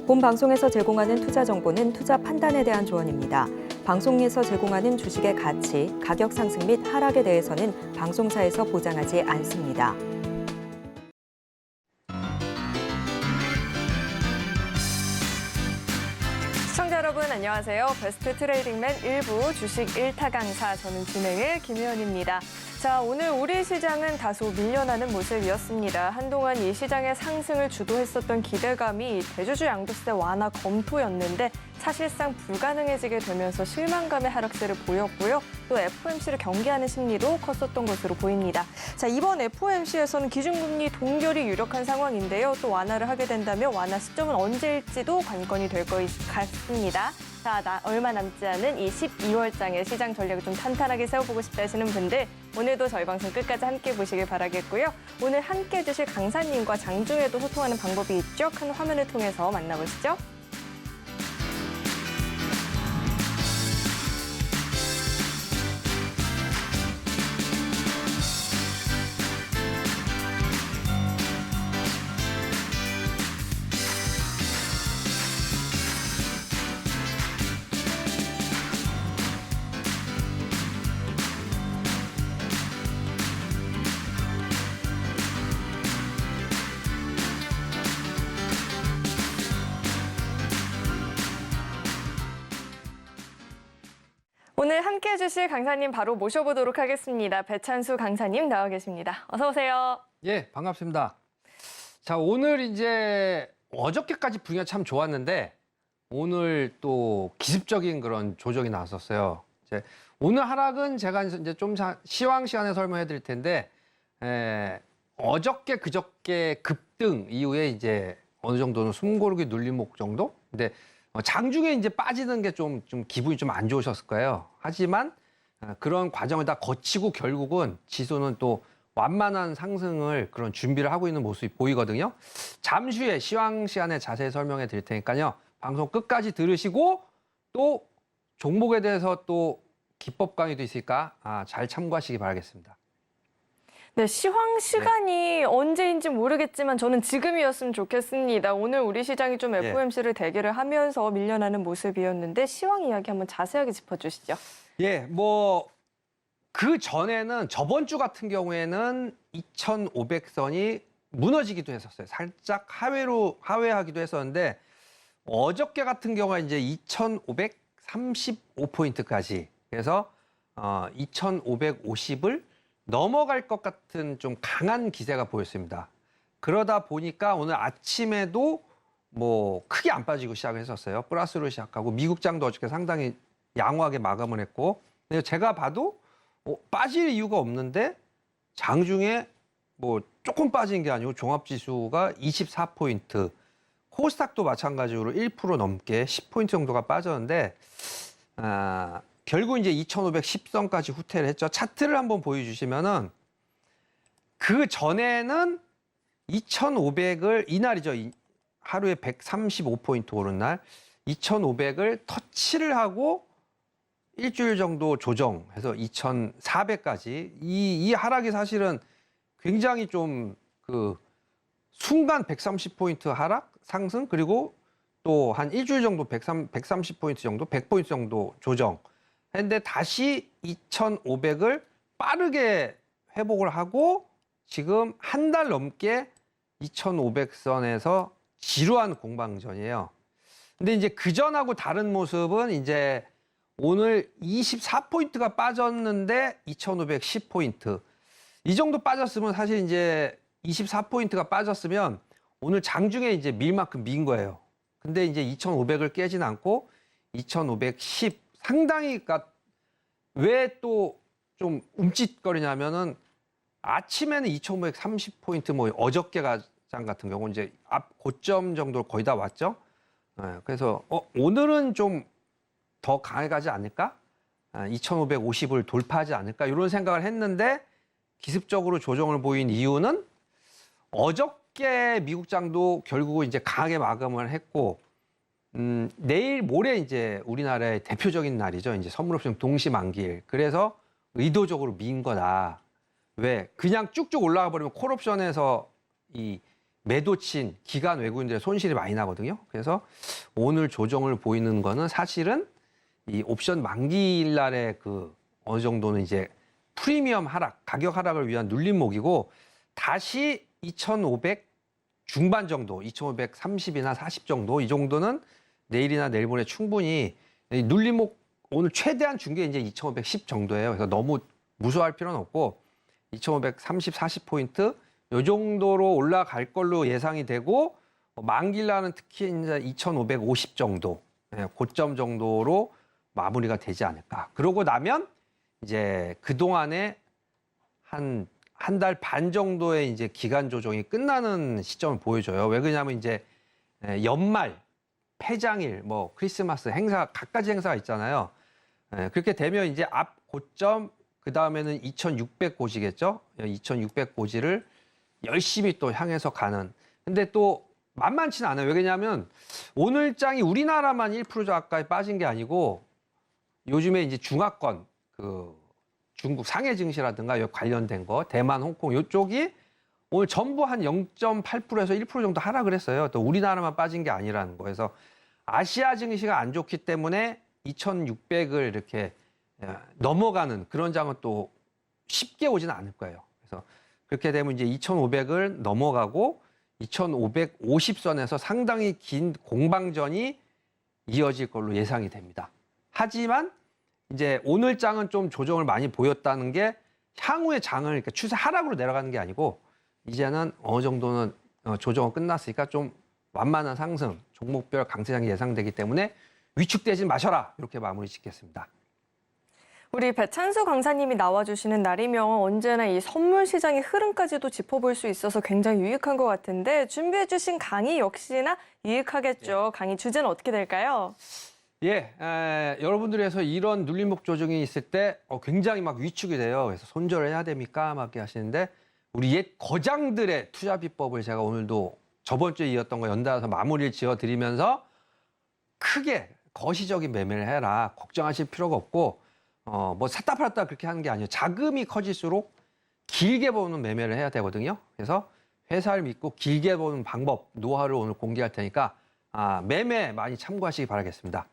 본 방송에서 제공하는 투자 정보는 투자 판단에 대한 조언입니다. 방송에서 제공하는 주식의 가치, 가격 상승 및 하락에 대해서는 방송사에서 보장하지 않습니다. 시청자 여러분 안녕하세요. 베스트 트레이딩맨 1부 주식 1타 강사 저는 진행의 김혜연입니다. 자, 오늘 우리 시장은 다소 밀려나는 모습이었습니다. 한동안 이 시장의 상승을 주도했었던 기대감이 대주주 양도세 완화 검토였는데 사실상 불가능해지게 되면서 실망감의 하락세를 보였고요. 또 FOMC를 경계하는 심리도 컸었던 것으로 보입니다. 자, 이번 FOMC에서는 기준금리 동결이 유력한 상황인데요. 또 완화를 하게 된다면 완화 시점은 언제일지도 관건이 될 것 같습니다. 자, 얼마 남지 않은 이 12월장의 시장 전략을 좀 탄탄하게 세워보고 싶다 하시는 분들 오늘도 저희 방송 끝까지 함께 보시길 바라겠고요. 오늘 함께 해주실 강사님과 장중에도 소통하는 방법이 있죠. 큰 화면을 통해서 만나보시죠. 오늘 함께 해주실 강사님 바로 모셔보도록 하겠습니다. 배찬수 강사님 나와 계십니다. 어서 오세요. 예, 반갑습니다. 자, 오늘 이제 어저께까지 분위기가 참 좋았는데 오늘 또 기습적인 그런 조정이 나왔었어요. 이제 오늘 하락은 제가 이제 좀 시황 시간에 설명해 드릴 텐데 어저께 그저께 급등 이후에 이제 어느 정도는 숨고르기 눌림목 정도? 근데 장중에 이제 빠지는 게 좀 기분이 좀 안 좋으셨을 거예요. 하지만 그런 과정을 다 거치고 결국은 지수는 또 완만한 상승을 그런 준비를 하고 있는 모습이 보이거든요. 잠시 후에 시황 시간에 자세히 설명해 드릴 테니까요. 방송 끝까지 들으시고 또 종목에 대해서 또 기법 강의도 있으니까 잘 참고하시기 바라겠습니다. 네, 시황 시간이 언제인지 모르겠지만 저는 지금이었으면 좋겠습니다. 오늘 우리 시장이 좀 FOMC를 대기를 하면서 밀려나는 모습이었는데 시황 이야기 한번 자세하게 짚어주시죠. 예, 그 전에는 저번 주 같은 경우에는 2,500선이 무너지기도 했었어요. 살짝 하회하기도 했었는데 어저께 같은 경우가 이제 2,535포인트까지 그래서 2,550을 넘어갈 것 같은 좀 강한 기세가 보였습니다. 그러다 보니까 오늘 아침에도 크게 안 빠지고 시작을 했었어요. 플러스로 시작하고 미국장도 어저께 상당히 양호하게 마감을 했고 근데 제가 봐도 빠질 이유가 없는데 장중에 조금 빠진 게 아니고 종합지수가 24포인트 코스닥도 마찬가지로 1% 넘게 10포인트 정도가 빠졌는데 결국 이제 2,510선까지 후퇴를 했죠. 차트를 한번 보여주시면은 그 전에는 2,500을 이날이죠. 하루에 135포인트 오른 날 2,500을 터치를 하고 일주일 정도 조정해서 2,400까지 이 하락이 사실은 굉장히 좀 순간 130포인트 하락 상승 그리고 또 한 일주일 정도 130포인트 정도 100포인트 정도 조정 근데 다시 2,500을 빠르게 회복을 하고 지금 한 달 넘게 2,500선에서 지루한 공방전이에요. 근데 이제 그전하고 다른 모습은 이제 오늘 24포인트가 빠졌는데 2,510포인트. 이 정도 빠졌으면 사실 이제 24포인트가 빠졌으면 오늘 장중에 이제 밀 만큼 민 거예요. 근데 이제 2,500을 깨진 않고 2,510 상당히 왜 또 좀 움찔거리냐면은 아침에는 2,530포인트 어저께 가장 같은 경우 이제 앞 고점 정도 거의 다 왔죠. 그래서 오늘은 좀 더 강해 가지 않을까? 2,550을 돌파하지 않을까? 이런 생각을 했는데 기습적으로 조정을 보인 이유는 어저께 미국장도 결국은 이제 강하게 마감을 했고 내일 모레 이제 우리나라의 대표적인 날이죠. 이제 선물옵션 동시 만기일. 그래서 의도적으로 민 거다. 왜? 그냥 쭉쭉 올라가 버리면 콜옵션에서 이 매도친 기관 외국인들의 손실이 많이 나거든요. 그래서 오늘 조정을 보이는 거는 사실은 이 옵션 만기일 날에 그 어느 정도는 이제 프리미엄 하락, 가격 하락을 위한 눌림목이고 다시 2,500 중반 정도, 2,530이나 40 정도 이 정도는 내일이나 내일 모레 충분히 이 눌림목 오늘 최대한 준 게 이제 2,510 정도예요. 그래서 너무 무서워할 필요는 없고 2,530, 40포인트 이 정도로 올라갈 걸로 예상이 되고 만기일 날은 특히 이제 2,550 정도, 고점 정도로 마무리가 되지 않을까. 그러고 나면 이제 그동안에 한 달 반 정도의 이제 기간 조정이 끝나는 시점을 보여줘요. 왜 그러냐면 이제 연말, 폐장일, 뭐 크리스마스 행사, 갖가지 행사가 있잖아요. 그렇게 되면 이제 앞 고점, 그 다음에는 2,600 고지겠죠. 2,600 고지를 열심히 또 향해서 가는. 근데 또 만만치는 않아요. 왜 그러냐면 오늘 장이 우리나라만 1% 가까이 빠진 게 아니고 요즘에 이제 중화권, 그 중국 상해 증시라든가 관련된 거, 대만, 홍콩 이쪽이 오늘 전부 한 0.8%에서 1% 정도 하락을 했어요. 또 우리나라만 빠진 게 아니라는 거. 그래서 아시아 증시가 안 좋기 때문에 2,600을 이렇게 넘어가는 그런 장은 또 쉽게 오지는 않을 거예요. 그래서 그렇게 되면 이제 2,500을 넘어가고 2,550선에서 상당히 긴 공방전이 이어질 걸로 예상이 됩니다. 하지만 이제 오늘 장은 좀 조정을 많이 보였다는 게 향후의 장을 이렇게 추세 하락으로 내려가는 게 아니고 이제는 어느 정도는 조정은 끝났으니까 좀 완만한 상승, 종목별 강세장이 예상되기 때문에 위축되지 마셔라 이렇게 마무리 짓겠습니다. 우리 배찬수 강사님이 나와주시는 날이면 언제나 이 선물 시장의 흐름까지도 짚어볼 수 있어서 굉장히 유익한 것 같은데 준비해주신 강의 역시나 유익하겠죠. 강의 주제는 어떻게 될까요? 예, 여러분들에서 이런 눌림목 조정이 있을 때 굉장히 막 위축이 돼요. 그래서 손절을 해야 됩니까? 막 이렇게 하시는데 우리 옛 거장들의 투자 비법을 제가 오늘도 저번 주에 이었던 거 연달아서 마무리를 지어드리면서 크게 거시적인 매매를 해라. 걱정하실 필요가 없고 뭐 샀다 팔았다 그렇게 하는 게 아니에요. 자금이 커질수록 길게 보는 매매를 해야 되거든요. 그래서 회사를 믿고 길게 보는 방법, 노하우를 오늘 공개할 테니까 매매 많이 참고하시기 바라겠습니다.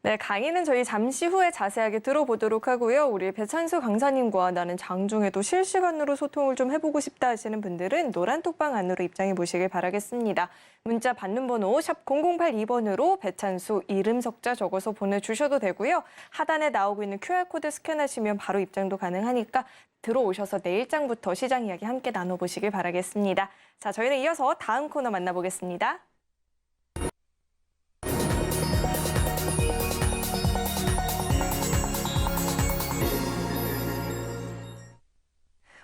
네, 강의는 저희 잠시 후에 자세하게 들어보도록 하고요. 우리 배찬수 강사님과 나는 장중에도 실시간으로 소통을 좀 해보고 싶다 하시는 분들은 노란 톡방 안으로 입장해 보시길 바라겠습니다. 문자 받는 번호 샵 0082번으로 배찬수 이름 석자 적어서 보내주셔도 되고요. 하단에 나오고 있는 QR코드 스캔하시면 바로 입장도 가능하니까 들어오셔서 내일장부터 시장 이야기 함께 나눠보시길 바라겠습니다. 자, 저희는 이어서 다음 코너 만나보겠습니다.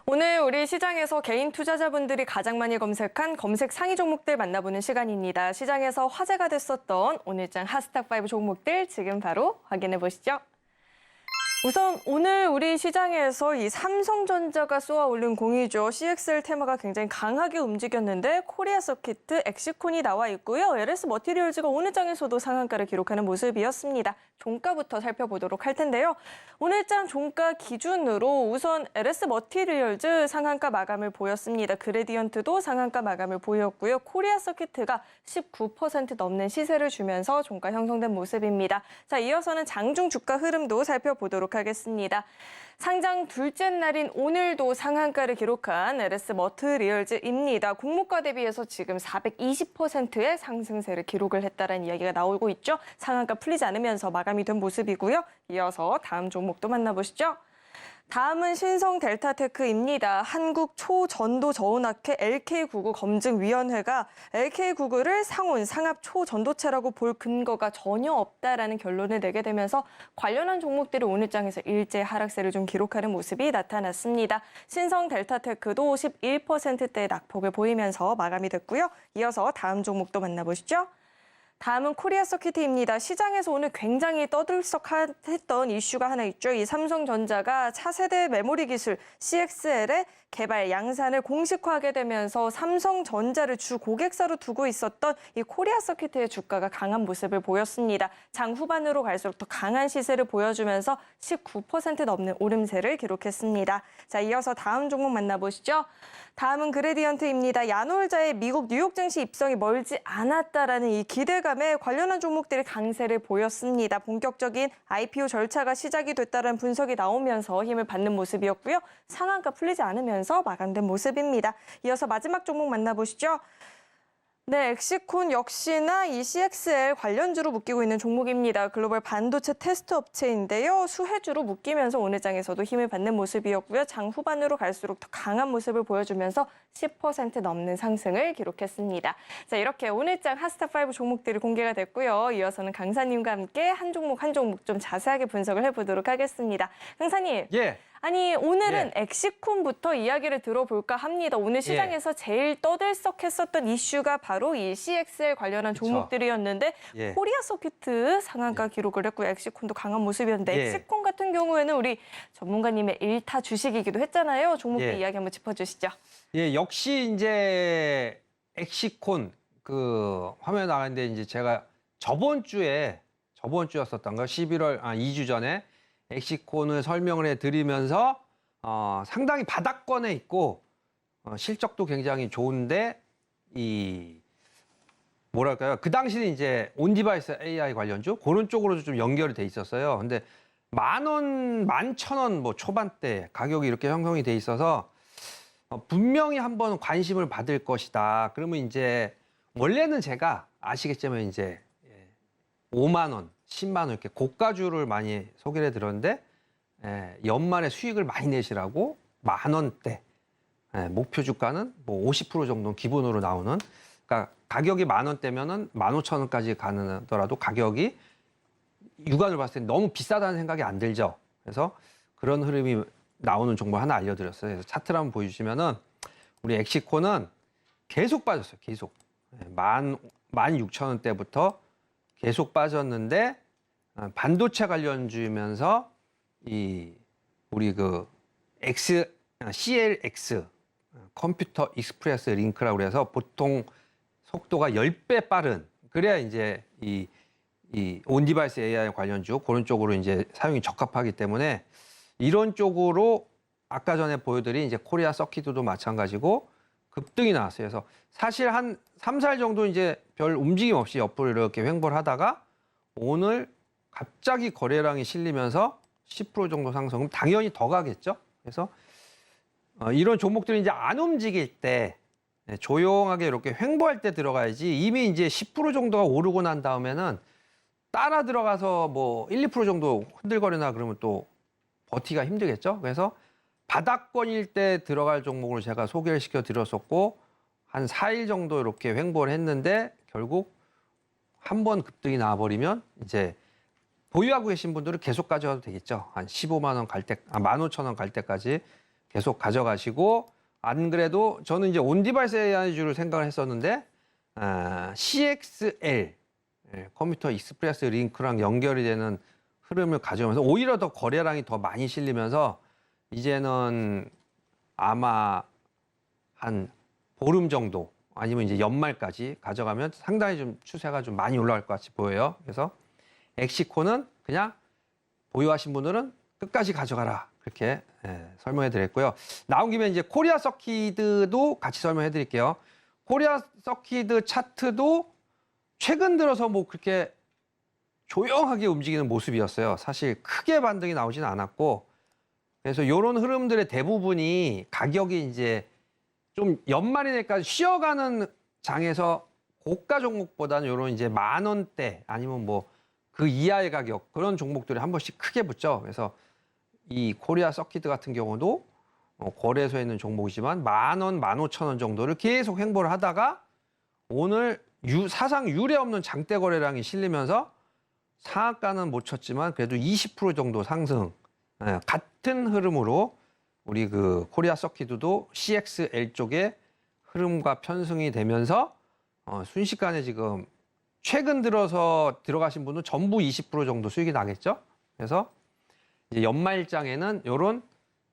오늘 우리 시장에서 개인 투자자분들이 가장 많이 검색한 검색 상위 종목들 만나보는 시간입니다. 시장에서 화제가 됐었던 오늘장 핫스탁5 종목들 지금 바로 확인해 보시죠. 우선 오늘 우리 시장에서 이 삼성전자가 쏘아올린 공이죠. CXL 테마가 굉장히 강하게 움직였는데 코리아 서키트, 엑시콘이 나와 있고요. LS 머티리얼즈가 오늘 장에서도 상한가를 기록하는 모습이었습니다. 종가부터 살펴보도록 할 텐데요. 오늘 장 종가 기준으로 우선 LS 머티리얼즈 상한가 마감을 보였습니다. 그레디언트도 상한가 마감을 보였고요. 코리아 서키트가 19% 넘는 시세를 주면서 종가 형성된 모습입니다. 자, 이어서는 장중 주가 흐름도 살펴보도록 하겠습니다. 상장 둘째 날인 오늘도 상한가를 기록한 LS 머티리얼즈입니다. 공모가 대비해서 지금 420%의 상승세를 기록을 했다는 이야기가 나오고 있죠. 상한가 풀리지 않으면서 마감이 된 모습이고요. 이어서 다음 종목도 만나보시죠. 다음은 신성 델타테크입니다. 한국 초전도저온학회 LK99 검증위원회가 LK99를 상온 상압 초전도체라고 볼 근거가 전혀 없다라는 결론을 내게 되면서 관련한 종목들이 오늘 장에서 일제 하락세를 좀 기록하는 모습이 나타났습니다. 신성 델타테크도 11%대의 낙폭을 보이면서 마감이 됐고요. 이어서 다음 종목도 만나보시죠. 다음은 코리아 서킷입니다. 시장에서 오늘 굉장히 떠들썩했던 이슈가 하나 있죠. 이 삼성전자가 차세대 메모리 기술 CXL의 개발 양산을 공식화하게 되면서 삼성전자를 주 고객사로 두고 있었던 이 코리아 서킷의 주가가 강한 모습을 보였습니다. 장 후반으로 갈수록 더 강한 시세를 보여주면서 19% 넘는 오름세를 기록했습니다. 자, 이어서 다음 종목 만나보시죠. 다음은 그레디언트입니다. 야놀자의 미국 뉴욕 증시 입성이 멀지 않았다라는 이 기대감에 관련한 종목들이 강세를 보였습니다. 본격적인 IPO 절차가 시작이 됐다는 분석이 나오면서 힘을 받는 모습이었고요. 상한가 풀리지 않으면서 마감된 모습입니다. 이어서 마지막 종목 만나보시죠. 네, 엑시콘 역시나 이 CXL 관련주로 묶이고 있는 종목입니다. 글로벌 반도체 테스트 업체인데요. 수혜주로 묶이면서 오늘 장에서도 힘을 받는 모습이었고요. 장 후반으로 갈수록 더 강한 모습을 보여주면서 10% 넘는 상승을 기록했습니다. 자, 이렇게 오늘 장 핫스타5 종목들이 공개가 됐고요. 이어서는 강사님과 함께 한 종목 좀 자세하게 분석을 해보도록 하겠습니다. 강사님. 예. 아니 오늘은 엑시콘부터 이야기를 들어볼까 합니다. 오늘 시장에서 제일 떠들썩했었던 이슈가 바로 이 CXL 관련한 종목들이었는데 코리아 서킷 상한가 기록을 했고 엑시콘도 강한 모습이었는데 엑시콘 같은 경우에는 우리 전문가님의 1타 주식이기도 했잖아요. 종목들 이야기 한번 짚어주시죠. 예, 역시 이제 엑시콘 그 화면에 나가는데 이제 제가 저번 주였었던가 11월 2주 전에 엑시콘을 설명을 해드리면서 상당히 바닥권에 있고 실적도 굉장히 좋은데 이 뭐랄까요? 그 당시는 이제 온디바이스 AI 관련주 그런 쪽으로도 좀 연결이 돼 있었어요. 근데 10,000원, 11,000원 뭐 초반대 가격이 이렇게 형성이 돼 있어서 분명히 한번 관심을 받을 것이다. 그러면 이제 원래는 제가 아시겠지만 이제 5만 원, 10만 원 이렇게 고가주를 많이 소개를 해드렸는데 연말에 수익을 많이 내시라고 10,000원대 목표 주가는 뭐 50% 정도 기본으로 나오는 그러니까 가격이 10,000원대면은 15,000원까지 가더라도 가격이 육안으로 봤을 때 너무 비싸다는 생각이 안 들죠. 그래서 그런 흐름이 나오는 정보 하나 알려드렸어요. 그래서 차트를 한번 보여주시면은 우리 엑시콘은 계속 빠졌어요. 계속 16,000원대부터 계속 빠졌는데 반도체 관련주면서 이 우리 그 CLX 컴퓨터 익스프레스 링크라고 그래서 보통 속도가 10배 빠른 그래야 이제 이 온디바이스 AI 관련주 그런 쪽으로 이제 사용이 적합하기 때문에 이런 쪽으로 아까 전에 보여드린 이제 코리아 서킷도 마찬가지고 급등이 나왔어요. 그래서 사실 한 3, 4일 정도 이제 별 움직임 없이 옆으로 이렇게 횡보를 하다가 오늘 갑자기 거래량이 실리면서 10% 정도 상승, 그럼 당연히 더 가겠죠. 그래서 이런 종목들이 이제 안 움직일 때 조용하게 이렇게 횡보할 때 들어가야지 이미 이제 10% 정도가 오르고 난 다음에는 따라 들어가서 뭐 1, 2% 정도 흔들거리나 그러면 또 버티기가 힘들겠죠. 그래서 바닥권일 때 들어갈 종목을 제가 소개를 시켜 드렸었고 한 4일 정도 이렇게 횡보를 했는데 결국 한 번 급등이 나와버리면 이제 보유하고 계신 분들은 계속 가져가도 되겠죠. 한 15만 원 갈 때, 15,000원 갈 때까지 계속 가져가시고 안 그래도 저는 이제 온디바이스 AI주를 생각을 했었는데 CXL 컴퓨터 익스프레스 링크랑 연결이 되는 흐름을 가져오면서 오히려 더 거래량이 더 많이 실리면서 이제는 아마 한 보름 정도 아니면 이제 연말까지 가져가면 상당히 좀 추세가 좀 많이 올라갈 것 같이 보여요. 그래서 엑시콘은 그냥 보유하신 분들은 끝까지 가져가라. 그렇게 설명해 드렸고요. 나온 김에 이제 코리아 서킷도 같이 설명해 드릴게요. 코리아 서킷 차트도 최근 들어서 뭐 그렇게 조용하게 움직이는 모습이었어요. 사실 크게 반등이 나오지는 않았고 그래서 이런 흐름들의 대부분이 가격이 이제 좀 연말이니까 쉬어가는 장에서 고가 종목보다는 이런 이제 10,000원대 아니면 뭐 그 이하의 가격 그런 종목들이 한 번씩 크게 붙죠. 그래서 이 코리아 서킷 같은 경우도 거래소에 있는 종목이지만 10,000원, 15,000원 정도를 계속 횡보를 하다가 오늘 사상 유례 없는 장대 거래량이 실리면서 상한가는 못 쳤지만 그래도 20% 정도 상승 같은 흐름으로 우리 그 코리아 서킷도 CXL 쪽에 흐름과 편승이 되면서 순식간에 지금 최근 들어서 들어가신 분은 전부 20% 정도 수익이 나겠죠. 그래서 이제 연말장에는 이런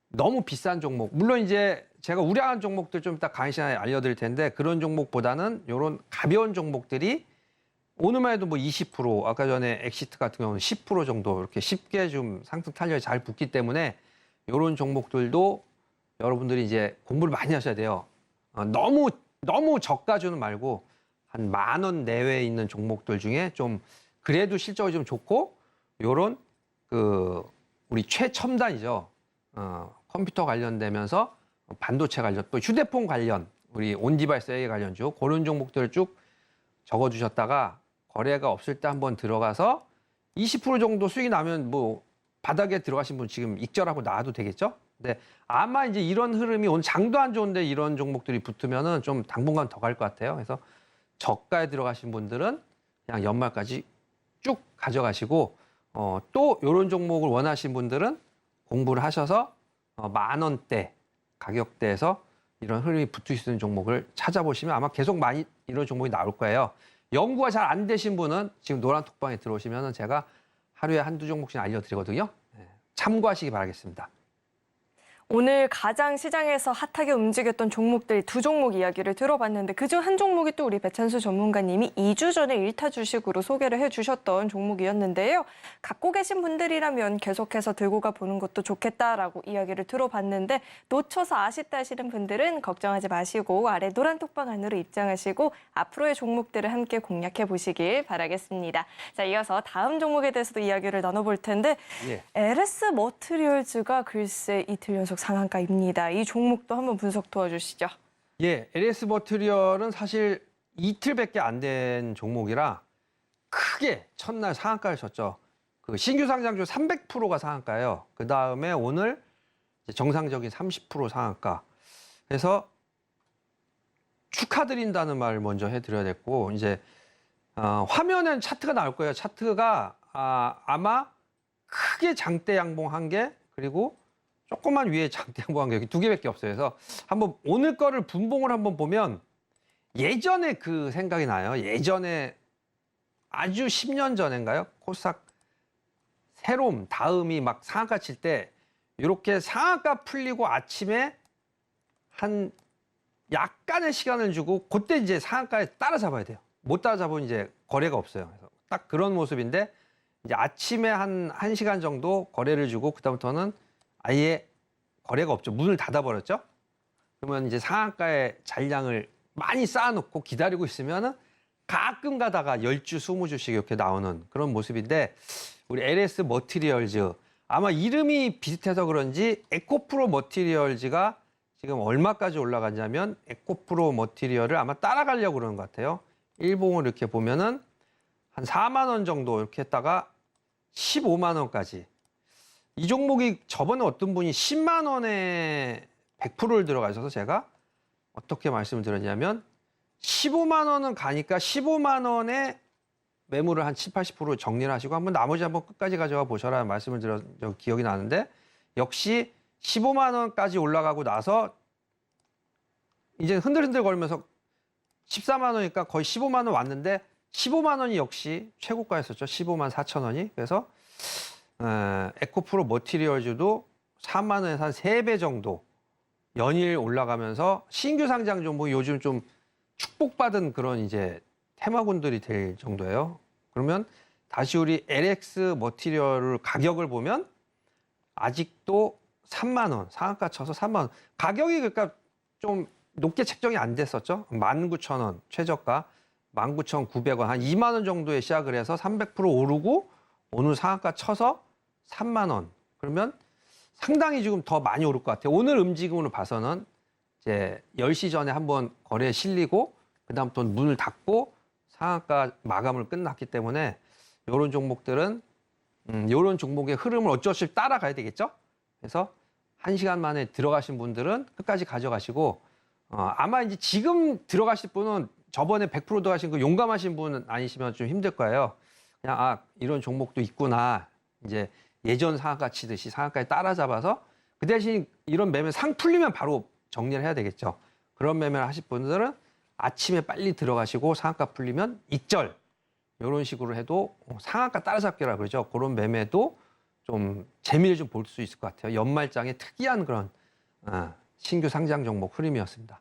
너무 비싼 종목, 물론 이제 제가 우량한 종목들 좀 이따 강의 시간에 알려드릴 텐데 그런 종목보다는 이런 가벼운 종목들이 오늘만 해도 뭐 20%, 아까 전에 엑시트 같은 경우는 10% 정도 이렇게 쉽게 좀 상승 탄력이 잘 붙기 때문에 이런 종목들도 여러분들이 이제 공부를 많이 하셔야 돼요. 너무 저가주는 말고 한 10,000원 내외에 있는 종목들 중에 좀 그래도 실적이 좀 좋고 요런 그 우리 최첨단이죠. 컴퓨터 관련되면서 반도체 관련 또 휴대폰 관련 우리 온디바이스 AI 관련주 그런 종목들을 쭉 적어주셨다가 거래가 없을 때 한번 들어가서 20% 정도 수익이 나면 뭐 바닥에 들어가신 분 지금 익절하고 나와도 되겠죠? 근데 아마 이제 이런 흐름이 오늘 장도 안 좋은데 이런 종목들이 붙으면은 좀 당분간 더 갈 것 같아요. 그래서 저가에 들어가신 분들은 그냥 연말까지 쭉 가져가시고 또 이런 종목을 원하시는 분들은 공부를 하셔서 10,000원대 가격대에서 이런 흐름이 붙을 수 있는 종목을 찾아보시면 아마 계속 많이 이런 종목이 나올 거예요. 연구가 잘 안 되신 분은 지금 노란 톡방에 들어오시면 제가 하루에 한두 종목씩 알려드리거든요. 참고하시기 바라겠습니다. 오늘 가장 시장에서 핫하게 움직였던 종목들 두 종목 이야기를 들어봤는데 그중 한 종목이 또 우리 배찬수 전문가님이 2주 전에 1타 주식으로 소개를 해주셨던 종목이었는데요. 갖고 계신 분들이라면 계속해서 들고 가보는 것도 좋겠다라고 이야기를 들어봤는데 놓쳐서 아쉽다 하시는 분들은 걱정하지 마시고 아래 노란 톡방 안으로 입장하시고 앞으로의 종목들을 함께 공략해 보시길 바라겠습니다. 자, 이어서 다음 종목에 대해서도 이야기를 나눠볼 텐데 예. LS 머티리얼즈가 글쎄 이틀 연속 상한가입니다. 이 종목도 한번 분석 도와주시죠. 예, LS 머티리얼은 사실 이틀밖에 안 된 종목이라 크게 첫날 상한가를 쳤죠. 그 신규 상장주 300%가 상한가예요. 그 다음에 오늘 이제 정상적인 30% 상한가. 그래서 축하드린다는 말을 먼저 해드려야겠고 이제 화면엔 차트가 나올 거예요. 차트가 아마 크게 장대 양봉한 게 그리고 조금만 위에 장대 양봉한 게 여기 두 개밖에 없어요. 그래서 한번 오늘 거를 분봉을 한번 보면 예전에 그 생각이 나요. 예전에 아주 10년 전인가요? 코스닥 새롬 다음이 막 상한가 칠 때 이렇게 상한가 풀리고 아침에 한 약간의 시간을 주고 그때 이제 상한가에 따라잡아야 돼요. 못 따라잡으면 이제 거래가 없어요. 그래서 딱 그런 모습인데 이제 아침에 한 1시간 정도 거래를 주고 그다음부터는 아예 거래가 없죠. 문을 닫아버렸죠. 그러면 이제 상한가에 잔량을 많이 쌓아놓고 기다리고 있으면은 가끔 가다가 10주, 20주씩 이렇게 나오는 그런 모습인데 우리 LS 머티리얼즈 아마 이름이 비슷해서 그런지 에코프로 머티리얼즈가 지금 얼마까지 올라갔냐면 에코프로 머티리얼을 아마 따라가려고 그러는 것 같아요. 일봉을 이렇게 보면은 한 4만 원 정도 이렇게 했다가 15만 원까지. 이 종목이 저번에 어떤 분이 10만 원에 100%를 들어가셔서 제가 어떻게 말씀을 드렸냐면 15만 원은 가니까 15만 원에 매물을 한 7, 80% 정리를 하시고 한번 나머지 한번 끝까지 가져가 보셔라 말씀을 드려 기억이 나는데 역시 15만 원까지 올라가고 나서 이제 흔들흔들 거리면서 14만 원이니까 거의 15만 원 왔는데 15만 원이 역시 최고가였었죠. 15만 4천 원이. 그래서 에코프로 머티리얼즈도 4만 원에서 한 3배 정도 연일 올라가면서 신규 상장 종목이 요즘 좀 축복받은 그런 이제 테마군들이 될 정도예요. 그러면 다시 우리 LX 머티리얼 가격을 보면 아직도 3만 원, 상한가 쳐서 3만 원. 가격이 그러니까 좀 높게 책정이 안 됐었죠. 19,000원 최저가 19,900원 한 2만 원 정도에 시작을 해서 300% 오르고 오늘 상한가 쳐서 3만 원. 그러면 상당히 지금 더 많이 오를 것 같아요. 오늘 움직임으로 봐서는 이제 10시 전에 한번 거래에 실리고 그다음부터 문을 닫고 상한가 마감을 끝났기 때문에 이런 종목들은 이런 종목의 흐름을 어쩔 수 없이 따라가야 되겠죠. 그래서 1시간 만에 들어가신 분들은 끝까지 가져가시고 아마 이제 지금 들어가실 분은 저번에 100% 들어가신 거 용감하신 분 아니시면 좀 힘들 거예요. 그냥 이런 종목도 있구나. 이제 예전 상한가 치듯이 상한가에 따라잡아서 그 대신 이런 매매 상 풀리면 바로 정리를 해야 되겠죠. 그런 매매를 하실 분들은 아침에 빨리 들어가시고 상한가 풀리면 익절. 이런 식으로 해도 상한가 따라잡기라 그러죠. 그런 매매도 좀 재미를 좀 볼 수 있을 것 같아요. 연말장에 특이한 그런 신규 상장 종목 흐름이었습니다.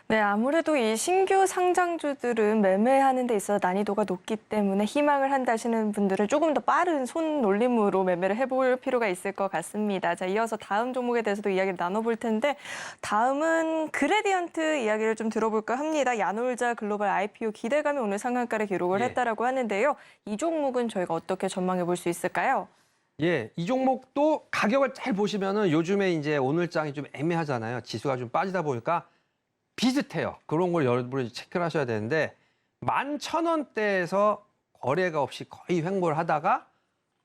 네, 아무래도 이 신규 상장주들은 매매하는 데 있어서 난이도가 높기 때문에 희망을 한다 하시는 분들은 조금 더 빠른 손놀림으로 매매를 해볼 필요가 있을 것 같습니다. 자, 이어서 다음 종목에 대해서도 이야기를 나눠볼 텐데 다음은 그래디언트 이야기를 좀 들어볼까 합니다. 야놀자 글로벌 IPO 기대감이 오늘 상한가를 기록을 예. 했다라고 하는데요. 이 종목은 저희가 어떻게 전망해 볼 수 있을까요? 예, 이 종목도 가격을 잘 보시면은 요즘에 이제 오늘장이 좀 애매하잖아요. 지수가 좀 빠지다 보니까 비슷해요. 그런 걸 여러분이 체크를 하셔야 되는데 11,000원대에서 거래가 없이 거의 횡보를 하다가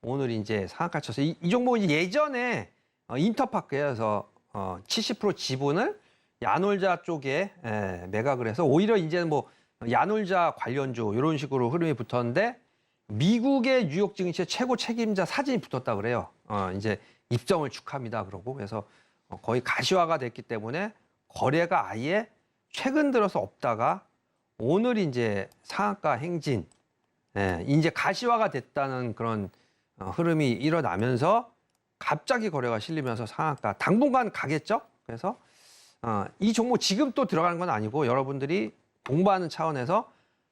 오늘 이제 상한가 쳐서 이 종목은 예전에 인터파크에서 70% 지분을 야놀자 쪽에 매각을 해서 오히려 이제는 뭐 야놀자 관련주 이런 식으로 흐름이 붙었는데 미국의 뉴욕 증시의 최고 책임자 사진이 붙었다 그래요. 이제 입점을 축하합니다. 그러고 그래서 거의 가시화가 됐기 때문에 거래가 아예 최근 들어서 없다가 오늘 이제 상한가 행진, 이제 가시화가 됐다는 그런 흐름이 일어나면서 갑자기 거래가 실리면서 상한가 당분간 가겠죠. 그래서 이 종목 지금 또 들어가는 건 아니고 여러분들이 공부하는 차원에서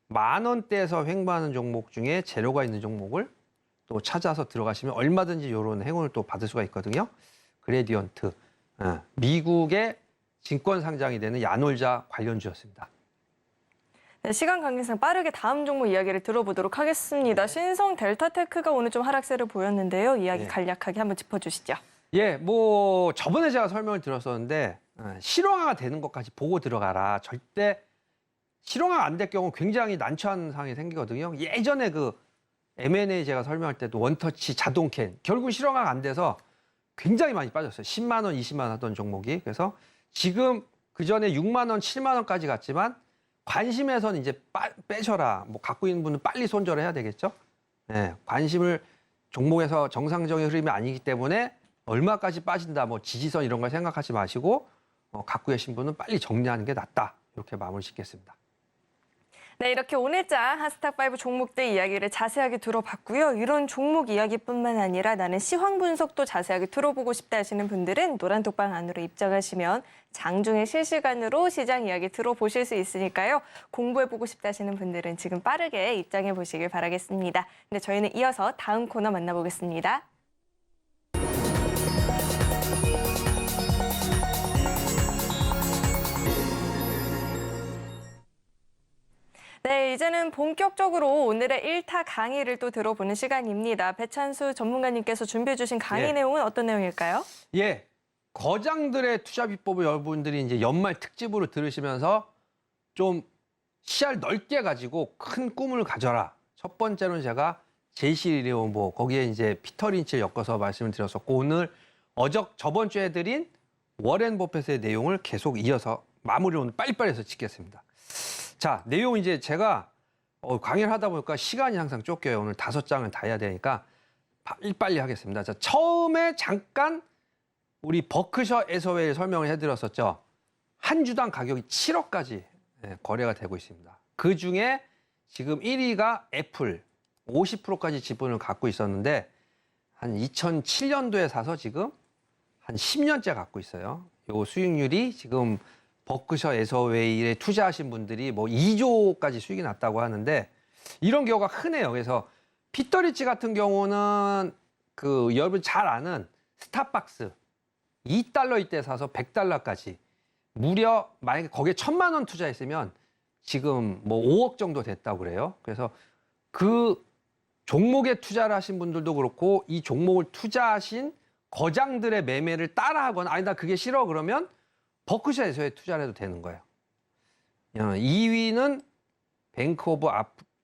10,000원대에서 횡보하는 종목 중에 재료가 있는 종목을 또 찾아서 들어가시면 얼마든지 이런 행운을 또 받을 수가 있거든요. 그래디언트, 미국의 증권 상장이 되는 야놀자 관련주였습니다. 네, 시간 관계상 빠르게 다음 종목 이야기를 들어보도록 하겠습니다. 신성 델타테크가 오늘 좀 하락세를 보였는데요. 이야기 네. 간략하게 한번 짚어주시죠. 예, 뭐 저번에 제가 설명을 드렸었는데 실용화가 되는 것까지 보고 들어가라. 절대 실용화가 안 될 경우 굉장히 난처한 상황이 생기거든요. 예전에 그 M&A 제가 설명할 때도 원터치 자동캔 결국 실용화가 안 돼서 굉장히 많이 빠졌어요. 10만 원, 20만 원 하던 종목이. 그래서 지금 그 전에 6만 원, 7만 원까지 갔지만 관심에서는 이제 빼셔라. 뭐 갖고 있는 분은 빨리 손절해야 되겠죠. 네, 관심을 종목에서 정상적인 흐름이 아니기 때문에 얼마까지 빠진다, 뭐 지지선 이런 걸 생각하지 마시고 갖고 계신 분은 빨리 정리하는 게 낫다. 이렇게 마무리 짓겠습니다. 네, 이렇게 오늘장 하스탁5 종목들 이야기를 자세하게 들어봤고요. 이런 종목 이야기뿐만 아니라 나는 시황 분석도 자세하게 들어보고 싶다 하시는 분들은 노란톡방 안으로 입장하시면 장중에 실시간으로 시장 이야기 들어보실 수 있으니까요. 공부해보고 싶다 하시는 분들은 지금 빠르게 입장해 보시길 바라겠습니다. 네, 저희는 이어서 다음 코너 만나보겠습니다. 네, 이제는 본격적으로 오늘의 1타 강의를 또 들어보는 시간입니다. 배찬수 전문가님께서 준비해 주신 강의 예. 내용은 어떤 내용일까요? 예, 거장들의 투자 비법을 여러분들이 이제 연말 특집으로 들으시면서 좀 시야를 넓게 가지고 큰 꿈을 가져라. 첫 번째로는 제가 제시리온 뭐 거기에 이제 피터 린치를 엮어서 말씀을 드렸었고 오늘 저번 주에 드린 워렌 버핏의 내용을 계속 이어서 마무리를 오늘 빨리빨리 해서 짓겠습니다. 자, 내용 이제 제가 강의를 하다 보니까 시간이 항상 쫓겨요. 오늘 5장을 다 해야 되니까 빨리빨리 하겠습니다. 자, 처음에 잠깐 우리 버크셔 애서웨이 설명을 해드렸었죠. 한 주당 가격이 7억까지 거래가 되고 있습니다. 그 중에 지금 1위가 애플 50%까지 지분을 갖고 있었는데 한 2007년도에 사서 지금 한 10년째 갖고 있어요. 요 수익률이 지금 버크셔 애서웨이에 투자하신 분들이 뭐 2조까지 수익이 났다고 하는데 이런 경우가 흔해요. 그래서 피터 리치 같은 경우는 그 여러분 잘 아는 스타벅스 $2 이때 사서 $100까지 무려 만약에 거기에 1,000만 원 투자했으면 지금 뭐 5억 정도 됐다고 그래요. 그래서 그 종목에 투자를 하신 분들도 그렇고 이 종목을 투자하신 거장들의 매매를 따라하거나 아니 나 그게 싫어 그러면 버크셔에서의 투자를 해도 되는 거예요. 2위는 뱅크 오브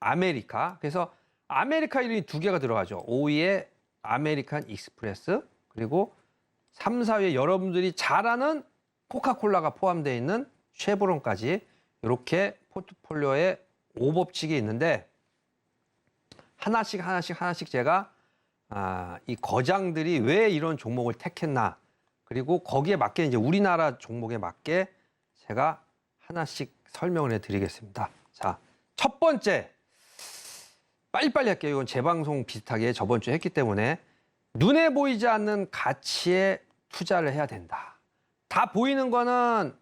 아메리카. 그래서 아메리카 이름이 2개가 들어가죠. 5위에 아메리칸 익스프레스 그리고 3, 4위에 여러분들이 잘 아는 코카콜라가 포함되어 있는 쉐보론까지 이렇게 포트폴리오에 5법칙이 있는데 하나씩 제가 이 거장들이 왜 이런 종목을 택했나 그리고 거기에 맞게 이제 우리나라 종목에 맞게 제가 하나씩 설명을 해드리겠습니다. 자, 첫 번째 빨리빨리 할게요. 이건 재방송 비슷하게 저번 주에 했기 때문에 눈에 보이지 않는 가치에 투자를 해야 된다. 다 보이는 거는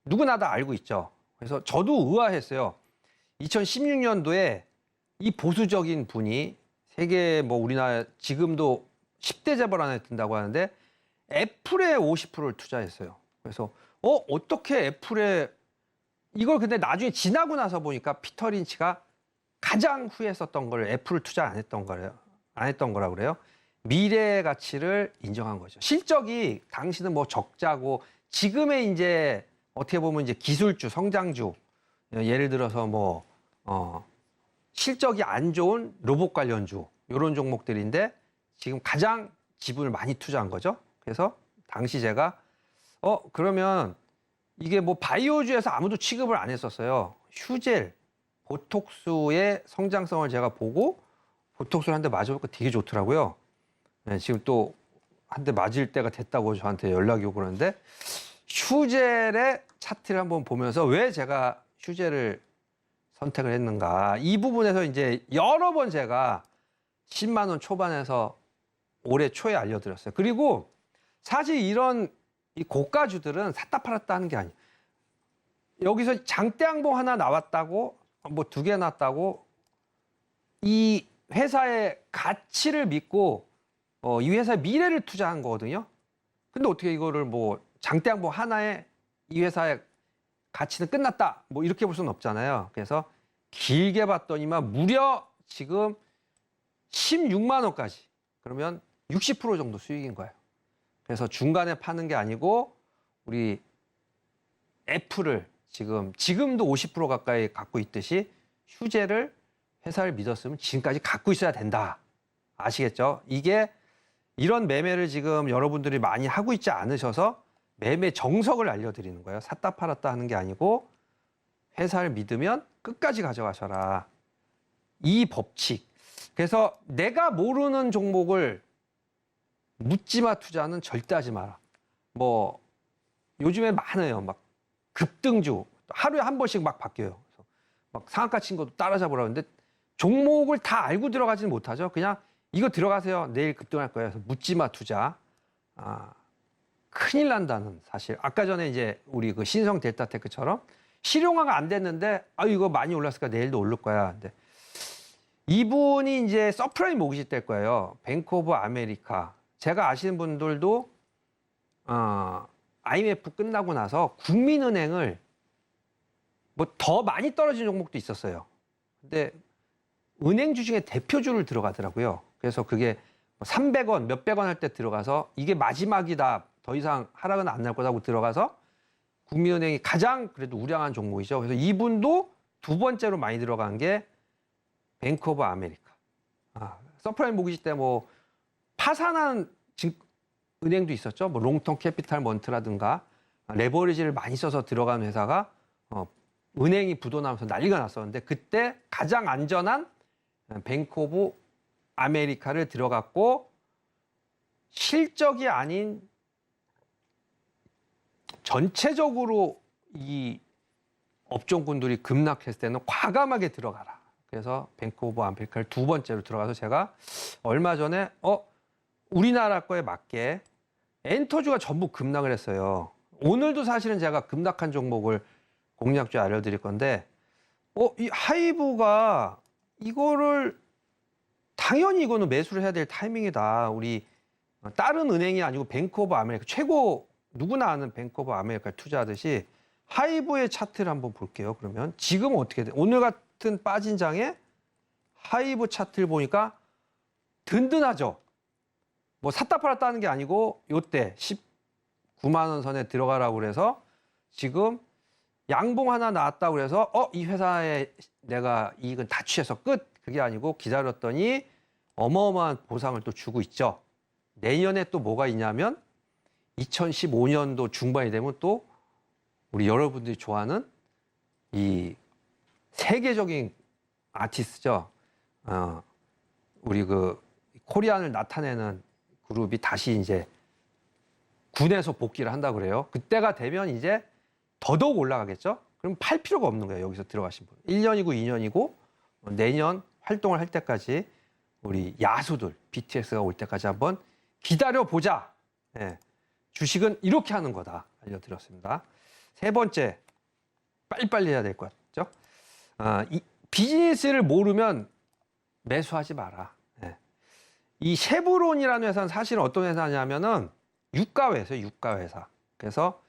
누구나 다 알고 있죠. 그래서 저도 의아했어요. 2016년도에 이 보수적인 분이 세계 뭐 우리나라 지금도 10대 재벌 안에 든다고 하는데 애플에 50%를 투자했어요. 그래서 어떻게 애플에 이걸 근데 나중에 지나고 나서 보니까 피터 린치가 가장 후회했었던 걸 애플을 투자 안 했던 거라고 그래요. 미래의 가치를 인정한 거죠. 실적이 당시는 뭐 적자고 지금의 이제 어떻게 보면 이제 기술주, 성장주 예를 들어서 뭐 실적이 안 좋은 로봇 관련주 이런 종목들인데 지금 가장 지분을 많이 투자한 거죠. 그래서 당시 제가 그러면 이게 뭐 바이오주에서 아무도 취급을 안 했었어요. 휴젤, 보톡스의 성장성을 제가 보고 보톡스를 한 대 맞아볼까 되게 좋더라고요. 네, 지금 또 한 대 맞을 때가 됐다고 저한테 연락이 오고 그러는데 휴젤의 차트를 한번 보면서 왜 제가 휴젤을 선택을 했는가. 이 부분에서 이제 여러 번 제가 10만 원 초반에서 올해 초에 알려드렸어요. 그리고 사실 이런 이 고가주들은 샀다 팔았다 하는 게 아니에요. 여기서 장대항봉 하나 나왔다고 뭐 2개 나왔다고 이 회사의 가치를 믿고 이 회사의 미래를 투자한 거거든요. 근데 어떻게 이거를 뭐 장대항봉 하나에 이 회사의 가치는 끝났다 뭐 이렇게 볼 수는 없잖아요. 그래서 길게 봤더니만 무려 지금 16만 원까지 그러면 60% 정도 수익인 거예요. 그래서 중간에 파는 게 아니고 우리 애플을 지금도 50% 가까이 갖고 있듯이 휴재를 회사를 믿었으면 지금까지 갖고 있어야 된다. 아시겠죠? 이게 이런 매매를 지금 여러분들이 많이 하고 있지 않으셔서 매매 정석을 알려드리는 거예요. 샀다 팔았다 하는 게 아니고 회사를 믿으면 끝까지 가져가셔라. 이 법칙. 그래서 내가 모르는 종목을 묻지마 투자는 절대 하지 마라. 뭐 요즘에 많아요. 막 급등주 하루에 한 번씩 막 바뀌어요. 그래서 막 상한가 친 것도 따라잡으라고 하는데 종목을 다 알고 들어가지는 못하죠. 그냥 이거 들어가세요. 내일 급등할 거예요. 그래서 묻지마 투자. 큰일 난다는 사실. 아까 전에 이제 우리 그 신성 델타테크처럼 실용화가 안 됐는데 이거 많이 올랐으니까 내일도 오를 거야. 근데 이분이 이제 서프라임 모기지 될 거예요. 뱅크 오브 아메리카. 제가 아시는 분들도 IMF 끝나고 나서 국민은행을 뭐 더 많이 떨어진 종목도 있었어요. 근데 은행주 중에 대표주를 들어가더라고요. 그래서 그게 300원, 몇백 원 할 때 들어가서 이게 마지막이다. 더 이상 하락은 안 날 거라고 들어가서 국민은행이 가장 그래도 우량한 종목이죠. 그래서 이분도 두 번째로 많이 들어간 게 뱅크 오브 아메리카. 서프라임 모기지 때 뭐 파산한 은행도 있었죠. 뭐 롱텀 캐피탈 먼트라든가 레버리지를 많이 써서 들어간 회사가 은행이 부도나면서 난리가 났었는데 그때 가장 안전한 뱅크 오브 아메리카를 들어갔고 실적이 아닌 전체적으로 이 업종군들이 급락했을 때는 과감하게 들어가라. 그래서 뱅크 오브 아메리카를 두 번째로 들어가서 제가 얼마 전에 우리나라 거에 맞게 엔터주가 전부 급락을 했어요. 오늘도 사실은 제가 급락한 종목을 공략주에 알려드릴 건데 이 하이브가 이거를 당연히 이거는 매수를 해야 될 타이밍이다. 우리 다른 은행이 아니고 뱅크 오브 아메리카 최고 누구나 아는 뱅크 오브 아메리카에 투자하듯이 하이브의 차트를 한번 볼게요. 그러면 지금은 어떻게 돼? 오늘 같은 빠진 장에 하이브 차트를 보니까 든든하죠. 뭐 샀다 팔았다 하는 게 아니고 요때 19만 원 선에 들어가라고 그래서 지금 양봉 하나 나왔다고 그래서 이 회사에 내가 이익은 다 취해서 끝. 그게 아니고 기다렸더니 어마어마한 보상을 또 주고 있죠. 내년에 또 뭐가 있냐면 2015년도 중반이 되면 또 우리 여러분들이 좋아하는 이 세계적인 아티스트죠. 우리 그 코리안을 나타내는 그룹이 다시 이제 군에서 복귀를 한다고 그래요. 그때가 되면 이제 더더욱 올라가겠죠. 그럼 팔 필요가 없는 거예요. 여기서 들어가신 분. 1년이고 2년이고 내년 활동을 할 때까지 우리 야수들 BTS가 올 때까지 한번 기다려 보자. 예, 주식은 이렇게 하는 거다 알려드렸습니다. 세 번째, 빨리빨리 해야 될 것 같죠? 이 비즈니스를 모르면 매수하지 마라. 예. 이 쉐브론이라는 회사는 사실 어떤 회사냐면은 유가회사예요, 유가회사. 그래서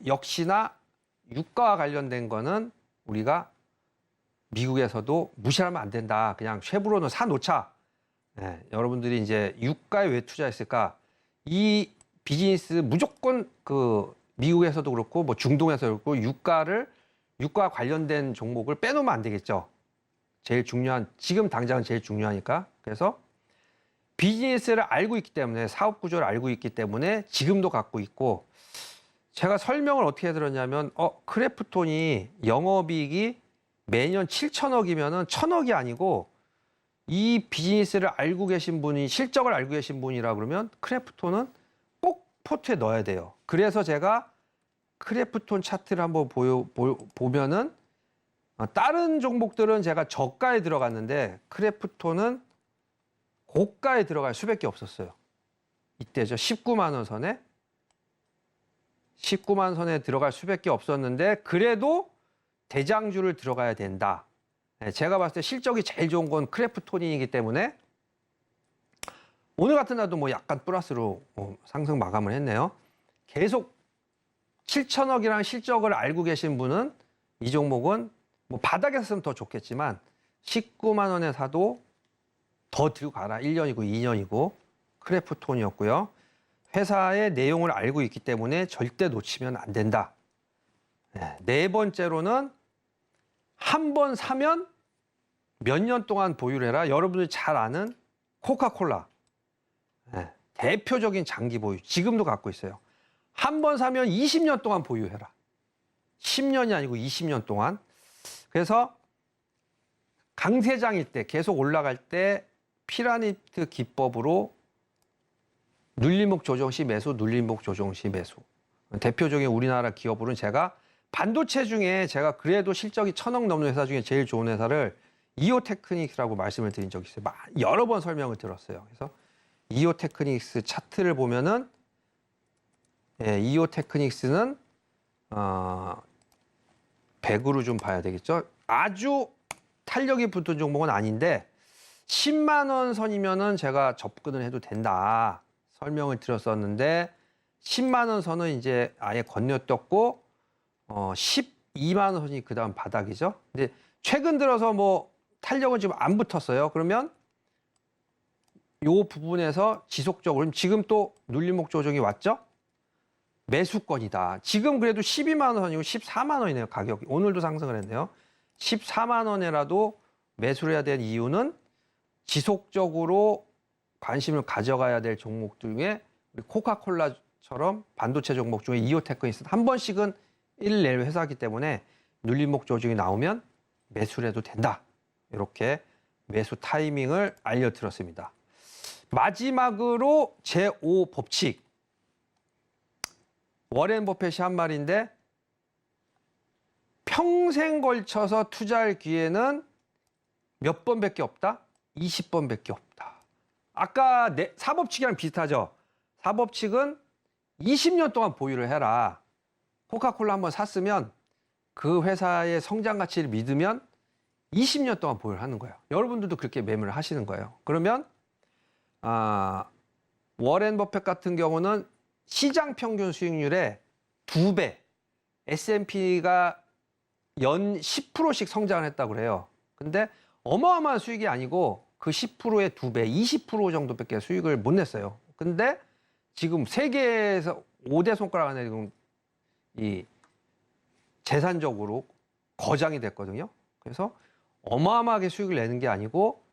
역시나 유가와 관련된 거는 우리가 미국에서도 무시하면 안 된다. 그냥 쉐브론을 사놓자. 예, 여러분들이 이제 유가에 왜 투자했을까? 이 비즈니스 무조건 그 미국에서도 그렇고 뭐 중동에서도 그렇고 유가와 관련된 종목을 빼놓으면 안 되겠죠. 제일 중요한, 지금 당장은 제일 중요하니까. 그래서 비즈니스를 알고 있기 때문에, 사업 구조를 알고 있기 때문에 지금도 갖고 있고, 제가 설명을 어떻게 들었냐면 크래프톤이 영업이익이 매년 7천억이면은 1,000억이 아니고 이 비즈니스를 알고 계신 분이, 실적을 알고 계신 분이라 그러면 크래프톤은 꼭 포트에 넣어야 돼요. 그래서 제가 크래프톤 차트를 한번 보면은 다른 종목들은 제가 저가에 들어갔는데 크래프톤은 고가에 들어갈 수밖에 없었어요. 이때죠. 19만 원 선에. 19만 선에 들어갈 수밖에 없었는데 그래도 대장주를 들어가야 된다. 제가 봤을 때 실적이 제일 좋은 건 크래프톤이기 때문에 오늘 같은 날도 뭐 약간 플러스로 상승 마감을 했네요. 계속 7천억이라는 실적을 알고 계신 분은 이 종목은 뭐 바닥에서 쓰면 더 좋겠지만 19만 원에 사도 더 들고 가라. 1년이고 2년이고 크래프톤이었고요. 회사의 내용을 알고 있기 때문에 절대 놓치면 안 된다. 네 번째로는 한 번 사면 몇 년 동안 보유를 해라. 여러분들이 잘 아는 코카콜라. 대표적인 장기 보유. 지금도 갖고 있어요. 한 번 사면 20년 동안 보유해라. 10년이 아니고 20년 동안. 그래서 강세장일 때, 계속 올라갈 때 피라미드 기법으로 눌림목 조정 시 매수, 눌림목 조정 시 매수. 대표적인 우리나라 기업으로는 제가 반도체 중에 제가 그래도 실적이 1,000억 넘는 회사 중에 제일 좋은 회사를 이오테크닉스라고 말씀을 드린 적이 있어요. 여러 번 설명을 들었어요. 그래서 이오테크닉스 차트를 보면은 이오테크닉스는 100으로 좀 봐야 되겠죠. 아주 탄력이 붙은 종목은 아닌데 10만 원 선이면은 제가 접근을 해도 된다. 설명을 드렸었는데 10만 원 선은 이제 아예 건너뛰었고 12만 원 선이 그다음 바닥이죠. 근데 최근 들어서 뭐 탄력은 지금 안 붙었어요. 그러면 요 부분에서 지속적으로 지금 또 눌림목 조정이 왔죠? 매수권이다. 지금 그래도 12만 원 선이고 14만 원이네요. 가격이. 오늘도 상승을 했네요. 14만 원에라도 매수를 해야 될 이유는 지속적으로 관심을 가져가야 될 종목 중에 우리 코카콜라처럼 반도체 종목 중에 이오테크닉스 한 번씩은 1일 내외 회사이기 때문에 눌림목 조정이 나오면 매수를 해도 된다. 이렇게 매수 타이밍을 알려드렸습니다. 마지막으로 제5 법칙. 워렌 버핏이 한 말인데 평생 걸쳐서 투자할 기회는 몇 번밖에 없다? 20번밖에 없다. 아까 사법칙이랑 비슷하죠? 사법칙은 20년 동안 보유를 해라. 코카콜라 한번 샀으면 그 회사의 성장 가치를 믿으면 20년 동안 보유를 하는 거예요. 여러분들도 그렇게 매매를 하시는 거예요. 그러면 워렌 버핏 같은 경우는 시장 평균 수익률의 2배, S&P가 연 10%씩 성장을 했다고 그래요. 근데 어마어마한 수익이 아니고 그 10%의 2배, 20% 정도밖에 수익을 못 냈어요. 근데 지금 세계에서 5대 손가락 안에 지금 이 재산적으로 거장이 됐거든요. 그래서 어마어마하게 수익을 내는 게 아니고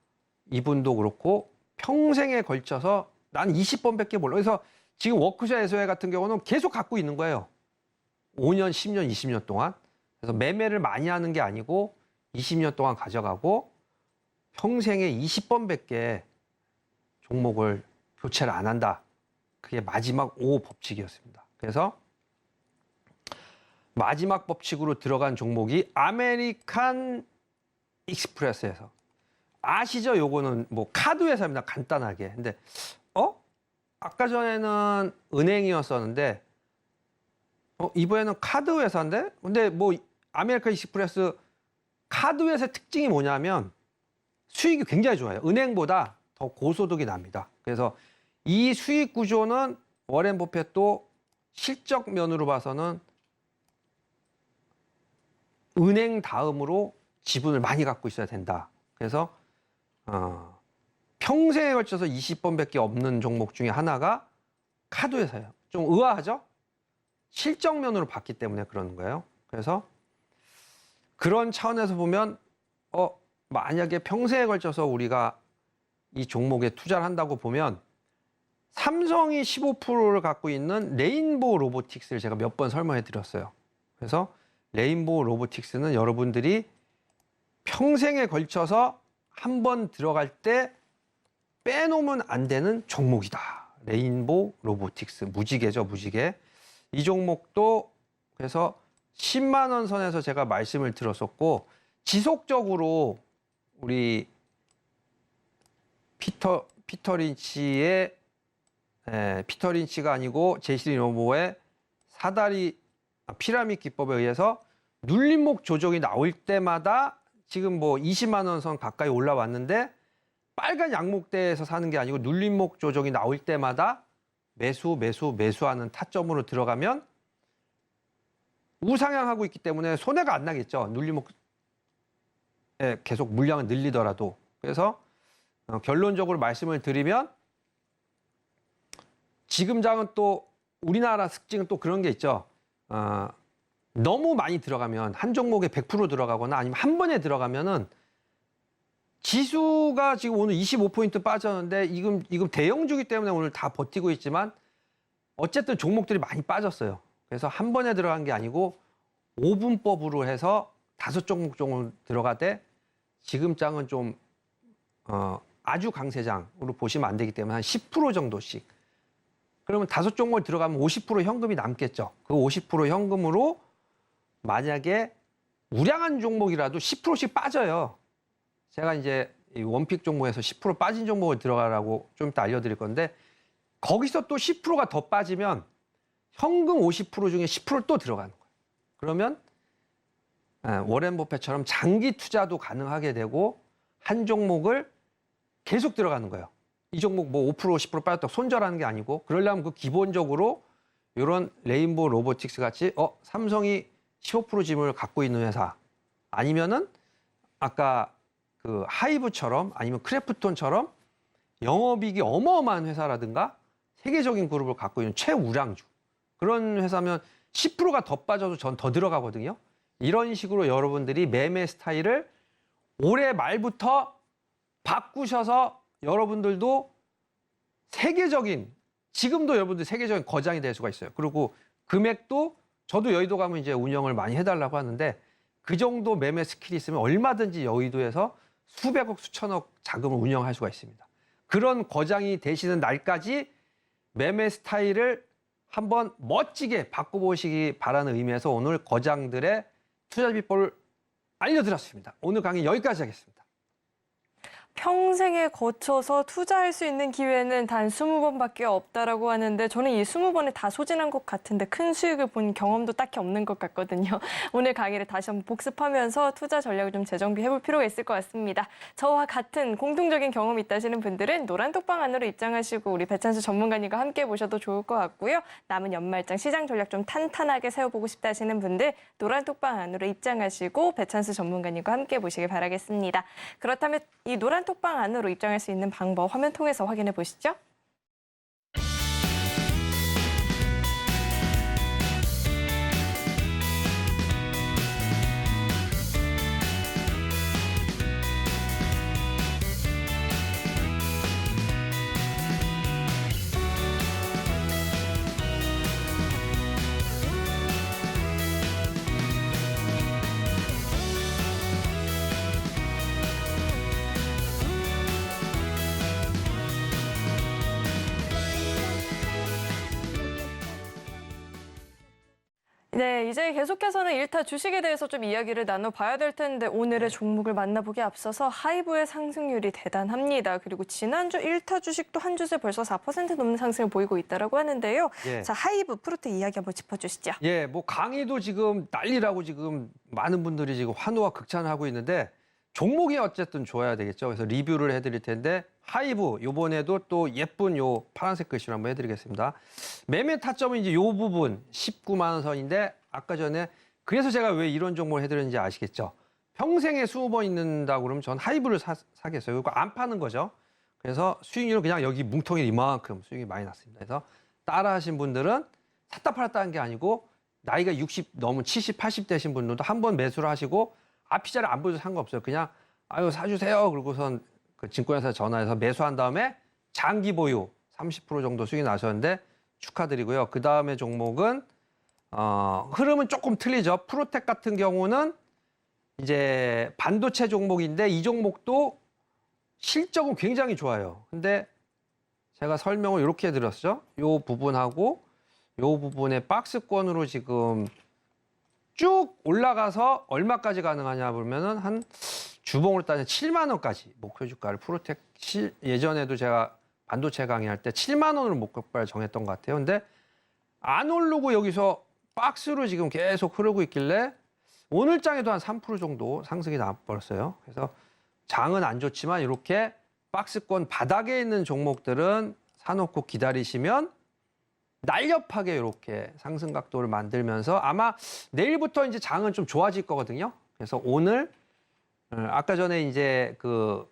이분도 그렇고 평생에 걸쳐서 난 20번밖에 몰라. 그래서 지금 워크샵 에서회 같은 경우는 계속 갖고 있는 거예요. 5년, 10년, 20년 동안. 그래서 매매를 많이 하는 게 아니고 20년 동안 가져가고 평생에 20번밖에 종목을 교체를 안 한다. 그게 마지막 5 법칙이었습니다. 그래서 마지막 법칙으로 들어간 종목이 아메리칸 익스프레스에서 아시죠? 요거는 뭐 카드 회사입니다. 간단하게. 근데 아까 전에는 은행이었었는데 이번에는 카드 회사인데 근데 뭐 아메리칸 익스프레스 카드 회사의 특징이 뭐냐면 수익이 굉장히 좋아요. 은행보다 더 고소득이 납니다. 그래서 이 수익 구조는 워렌 버핏도 실적 면으로 봐서는 은행 다음으로 지분을 많이 갖고 있어야 된다. 그래서 평생에 걸쳐서 20번밖에 없는 종목 중에 하나가 카드 회사예요. 좀 의아하죠? 실적 면으로 봤기 때문에 그러는 거예요. 그래서 그런 차원에서 보면 만약에 평생에 걸쳐서 우리가 이 종목에 투자를 한다고 보면 삼성이 15%를 갖고 있는 레인보우 로보틱스를 제가 몇 번 설명해 드렸어요. 그래서 레인보우 로보틱스는 여러분들이 평생에 걸쳐서 한 번 들어갈 때 빼놓으면 안 되는 종목이다. 레인보우 로보틱스, 무지개죠, 무지개. 이 종목도 그래서 10만 원 선에서 제가 말씀을 드렸었고 지속적으로 우리 피터 린치가 아니고 제시 리노보의 사다리 피라미드 기법에 의해서 눌림목 조정이 나올 때마다 지금 뭐 20만 원 선 가까이 올라왔는데 빨간 양목대에서 사는 게 아니고 눌림목 조정이 나올 때마다 매수하는 타점으로 들어가면 우상향하고 있기 때문에 손해가 안 나겠죠. 눌림목에 계속 물량을 늘리더라도. 그래서 결론적으로 말씀을 드리면 지금 장은 또 우리나라 특징은 또 그런 게 있죠. 너무 많이 들어가면 한 종목에 100% 들어가거나 아니면 한 번에 들어가면은 지수가 지금 오늘 25포인트 빠졌는데 이금 대형주기 때문에 오늘 다 버티고 있지만 어쨌든 종목들이 많이 빠졌어요. 그래서 한 번에 들어간 게 아니고 5분법으로 해서 5종목 정도 들어가되 지금 장은 좀 아주 강세장으로 보시면 안 되기 때문에 한 10% 정도씩. 그러면 5종목 들어가면 50% 현금이 남겠죠. 그 50% 현금으로 만약에 우량한 종목이라도 10%씩 빠져요. 제가 이제 이 원픽 종목에서 10% 빠진 종목을 들어가라고 좀 이따 알려드릴 건데 거기서 또 10%가 더 빠지면 현금 50% 중에 10%를 또 들어가는 거예요. 그러면 워렌 버핏처럼 장기 투자도 가능하게 되고 한 종목을 계속 들어가는 거예요. 이 종목 뭐 5% 10% 빠졌다고 손절하는 게 아니고 그러려면 그 기본적으로 이런 레인보우 로보틱스 같이 삼성이 15% 지분을 갖고 있는 회사 아니면은 아까 그 하이브처럼 아니면 크래프톤처럼 영업이익이 어마어마한 회사라든가 세계적인 그룹을 갖고 있는 최우량주 그런 회사면 10%가 더 빠져도 전 더 들어가거든요. 이런 식으로 여러분들이 매매 스타일을 올해 말부터 바꾸셔서 여러분들도 세계적인 지금도 여러분들 세계적인 거장이 될 수가 있어요. 그리고 금액도 저도 여의도 가면 이제 운영을 많이 해달라고 하는데 그 정도 매매 스킬이 있으면 얼마든지 여의도에서 수백억 수천억 자금을 운영할 수가 있습니다. 그런 거장이 되시는 날까지 매매 스타일을 한번 멋지게 바꿔보시기 바라는 의미에서 오늘 거장들의 투자 비법을 알려드렸습니다. 오늘 강의 여기까지 하겠습니다. 평생에 거쳐서 투자할 수 있는 기회는 단 20번밖에 없다라고 하는데 저는 이 20번에 다 소진한 것 같은데 큰 수익을 본 경험도 딱히 없는 것 같거든요. 오늘 강의를 다시 한번 복습하면서 투자 전략을 좀 재정비해볼 필요가 있을 것 같습니다. 저와 같은 공통적인 경험이 있다시는 분들은 노란 톡방 안으로 입장하시고 우리 배찬수 전문가님과 함께 보셔도 좋을 것 같고요. 남은 연말장 시장 전략 좀 탄탄하게 세워보고 싶다 하시는 분들 노란 톡방 안으로 입장하시고 배찬수 전문가님과 함께 보시길 바라겠습니다. 그렇다면 이 노란 톡방 안으로 입장할 수 있는 방법 화면 통해서 확인해 보시죠. 네, 이제 계속해서는 1타 주식에 대해서 좀 이야기를 나눠봐야 될 텐데 오늘의 종목을 만나보기 앞서서 하이브의 상승률이 대단합니다. 그리고 지난주 1타 주식도 한 주에 벌써 4% 넘는 상승을 보이고 있다고 하는데요. 예. 자, 하이브 프로테 이야기 한번 짚어주시죠. 예, 뭐 강의도 지금 난리라고 지금 많은 분들이 지금 환호와 극찬을 하고 있는데 종목이 어쨌든 좋아야 되겠죠. 그래서 리뷰를 해드릴 텐데 하이브 이번에도 또 예쁜 요 파란색 글씨로 한번 해드리겠습니다. 매매 타점은 이제 요 부분 19만 원 선인데 아까 전에 그래서 제가 왜 이런 종목을 해드렸는지 아시겠죠? 평생에 20번 있는다고 그러면 전 하이브를 사겠어요. 그거 안 파는 거죠. 그래서 수익률은 그냥 여기 뭉텅이 이만큼 수익이 많이 났습니다. 그래서 따라 하신 분들은 샀다 팔았다 한 게 아니고 나이가 60 넘은 70, 80 되신 분들도 한 번 매수를 하시고 앞이 잘 안 보여도 상관없어요. 그냥 아유 사주세요. 그러고선 그 증권회사 전화해서 매수한 다음에 장기 보유 30% 정도 수익이 나셨는데 축하드리고요. 그 다음에 종목은 흐름은 조금 틀리죠. 프로텍 같은 경우는 이제 반도체 종목인데 이 종목도 실적은 굉장히 좋아요. 근데 제가 설명을 이렇게 드렸죠. 요 부분하고 요 부분에 박스권으로 지금 쭉 올라가서 얼마까지 가능하냐 보면은 한 주봉으로 따지면 7만 원까지 목표 주가를 프로텍 예전에도 제가 반도체 강의할 때 7만 원으로 목표가를 정했던 것 같아요. 근데 안 오르고 여기서 박스로 지금 계속 흐르고 있길래 오늘 장에도 한 3% 정도 상승이 나버렸어요. 그래서 장은 안 좋지만 이렇게 박스권 바닥에 있는 종목들은 사놓고 기다리시면 날렵하게 이렇게 상승 각도를 만들면서 아마 내일부터 이제 장은 좀 좋아질 거거든요. 그래서 오늘 아까 전에 이제 그